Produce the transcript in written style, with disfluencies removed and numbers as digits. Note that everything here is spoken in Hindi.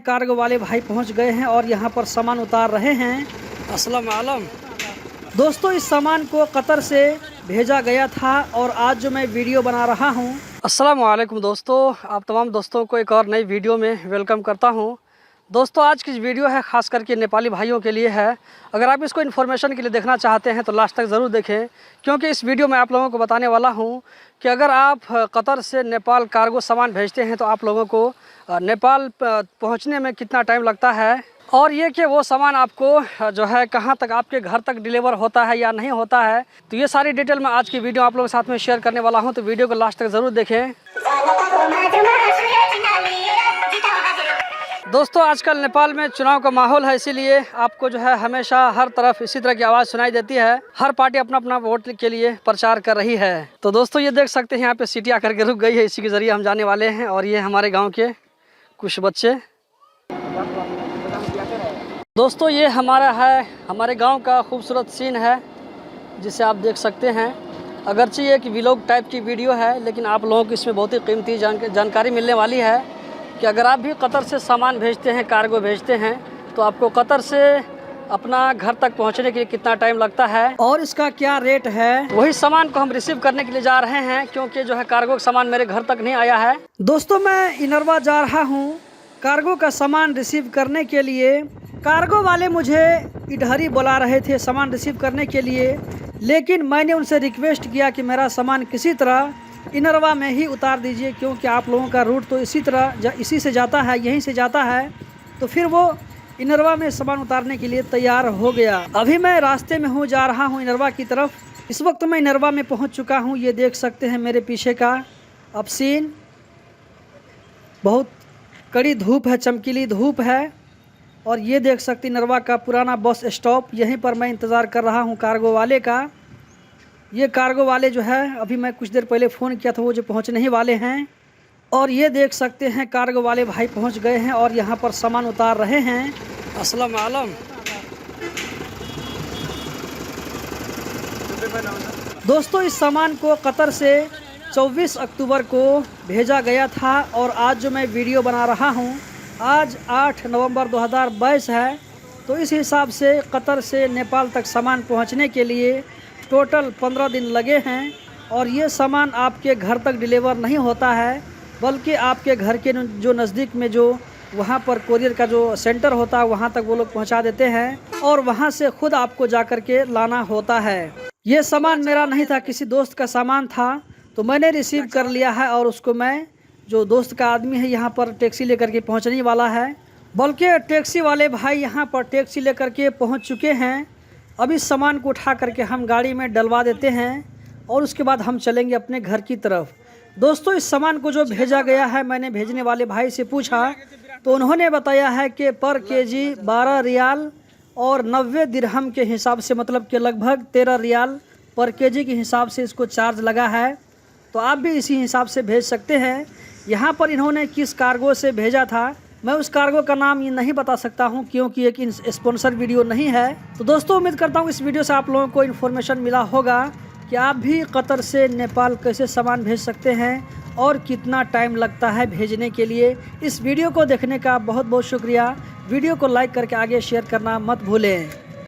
कार्गो वाले भाई पहुंच गए हैं और यहां पर सामान उतार रहे हैं। अस्सलाम वालेकुम दोस्तों, इस सामान को कतर से भेजा गया था और आज जो मैं वीडियो बना रहा हूं। अस्सलाम वालेकुम दोस्तों, आप तमाम दोस्तों को एक और नई वीडियो में वेलकम करता हूं। दोस्तों, आज की वीडियो है ख़ास करके नेपाली भाइयों के लिए है। अगर आप इसको इन्फॉर्मेशन के लिए देखना चाहते हैं तो लास्ट तक ज़रूर देखें, क्योंकि इस वीडियो में आप लोगों को बताने वाला हूं कि अगर आप कतर से नेपाल कार्गो सामान भेजते हैं तो आप लोगों को नेपाल पहुंचने में कितना टाइम लगता है, और ये कि वो सामान आपको जो है कहां तक आपके घर तक डिलीवर होता है या नहीं होता है। तो ये सारी डिटेल मैं आज की वीडियो आप लोगों के साथ में शेयर करने वाला हूँ, तो वीडियो को लास्ट तक ज़रूर देखें। दोस्तों, आजकल नेपाल में चुनाव का माहौल है, इसीलिए आपको जो है हमेशा हर तरफ इसी तरह की आवाज़ सुनाई देती है। हर पार्टी अपना अपना वोट के लिए प्रचार कर रही है। तो दोस्तों, ये देख सकते हैं यहाँ पे सिटी आकर के रुक गई है, इसी के ज़रिए हम जाने वाले हैं। और ये हमारे गांव के कुछ बच्चे। दोस्तों, ये हमारे गांव का खूबसूरत सीन है, जिसे आप देख सकते हैं। अगरचे ये एक व्लॉग टाइप की वीडियो है, लेकिन आप लोगों को इसमें बहुत ही कीमती जानकारी मिलने वाली है कि अगर आप भी कतर से सामान भेजते हैं, कार्गो भेजते हैं, तो आपको कतर से अपना घर तक पहुंचने के लिए कितना टाइम लगता है और इसका क्या रेट है। वही सामान को हम रिसीव करने के लिए जा रहे हैं, क्योंकि जो है कार्गो का सामान मेरे घर तक नहीं आया है। दोस्तों, मैं इनरवा जा रहा हूं कार्गो का सामान रिसीव करने के लिए। कार्गो वाले मुझे इधर बुला रहे थे सामान रिसीव करने के लिए, लेकिन मैंने उनसे रिक्वेस्ट किया कि मेरा सामान किसी तरह इनरवा में ही उतार दीजिए, क्योंकि आप लोगों का रूट तो इसी से जाता है, यहीं से जाता है। तो फिर वो इनरवा में सामान उतारने के लिए तैयार हो गया। अभी मैं रास्ते में हूँ, जा रहा हूँ इनरवा की तरफ। इस वक्त मैं इनरवा में पहुँच चुका हूँ। ये देख सकते हैं मेरे पीछे का अब सीन। बहुत कड़ी धूप है, चमकीली धूप है। और ये देख सकते इनरवा का पुराना बस स्टॉप, यहीं पर मैं इंतज़ार कर रहा हूँ कार्गो वाले का। ये कार्गो वाले जो है, अभी मैं कुछ देर पहले फ़ोन किया था, वो जो पहुँचने ही वाले हैं। और ये देख सकते हैं कार्गो वाले भाई पहुँच गए हैं और यहाँ पर सामान उतार रहे हैं। अस्सलाम वालेकुम दोस्तों, इस सामान को कतर से 24 अक्टूबर को भेजा गया था और आज जो मैं वीडियो बना रहा हूँ, आज 8 नवंबर 2022 है। तो इस हिसाब से कतर से नेपाल तक सामान पहुँचने के लिए टोटल 15 दिन लगे हैं। और ये सामान आपके घर तक डिलीवर नहीं होता है, बल्कि आपके घर के जो नज़दीक में जो वहाँ पर कोरियर का जो सेंटर होता है, वहाँ तक वो लोग पहुँचा देते हैं और वहाँ से खुद आपको जा कर के लाना होता है। ये सामान मेरा नहीं था, किसी दोस्त का सामान था, तो मैंने रिसीव कर लिया है। और उसको मैं, जो दोस्त का आदमी है, यहाँ पर टैक्सी लेकर के पहुँचने वाला है। बल्कि टैक्सी वाले भाई यहाँ पर टैक्सी लेकर के पहुँच चुके हैं। अब इस सामान को उठा करके हम गाड़ी में डलवा देते हैं और उसके बाद हम चलेंगे अपने घर की तरफ। दोस्तों, इस सामान को जो भेजा गया है, मैंने भेजने वाले भाई से पूछा तो उन्होंने बताया है कि पर केजी 12 रियाल और 90 दिरहम के हिसाब से, मतलब कि लगभग 13 रियाल पर केजी के हिसाब से इसको चार्ज लगा है। तो आप भी इसी हिसाब से भेज सकते हैं। यहाँ पर इन्होंने किस कार्गो से भेजा था, मैं उस कार्गो का नाम ये नहीं बता सकता हूँ, क्योंकि एक स्पॉन्सर वीडियो नहीं है। तो दोस्तों, उम्मीद करता हूँ इस वीडियो से आप लोगों को इन्फॉर्मेशन मिला होगा कि आप भी कतर से नेपाल कैसे सामान भेज सकते हैं और कितना टाइम लगता है भेजने के लिए। इस वीडियो को देखने का बहुत बहुत शुक्रिया। वीडियो को लाइक करके आगे शेयर करना मत भूलें।